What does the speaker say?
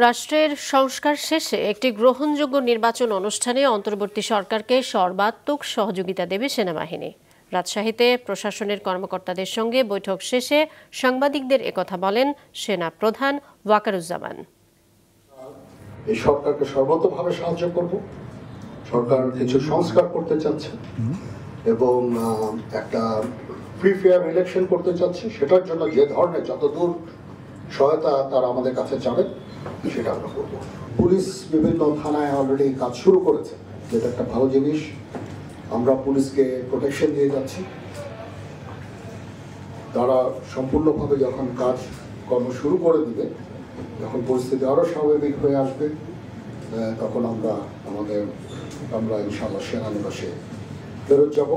রাষ্ট্রের সংস্কার শেষে একটি গ্রহণযোগ্য নির্বাচন অনুষ্ঠানে অন্তর্বর্তী সরকারকে সর্বাত্মক সহযোগিতা দেবে সেনাবাহিনী। রাজশাহীতে প্রশাসনের কর্মকর্তাদের সঙ্গে বৈঠক শেষে সাংবাদিকদের একথা বলেন সেনা প্রধান ওয়াকারুজ্জামান। এই সরকারকে সর্বতোভাবে সাহায্য করব। সরকার কিছু সংস্কার করতে চাচ্ছে এবং একটা ফ্রি ফেয়ার ইলেকশন করতে চাচ্ছে। সেটার জন্য যে ধরনের যতদূর সহায়তা তারা আমাদের কাছে চাবেন সেটা আমরা করব। পুলিশ বিভিন্ন থানায় অলরেডি কাজ শুরু করেছে, যেটা একটা ভালো জিনিস। আমরা পুলিশকে প্রোটেকশন দিয়ে যাচ্ছি। তারা সম্পূর্ণভাবে যখন কাজ কর্ম শুরু করে দিবে, যখন পরিস্থিতি আরও স্বাভাবিক হয়ে আসবে, তখন আমরা ইনশাআল্লাহ সেনানিবাসে ফেরত যাব।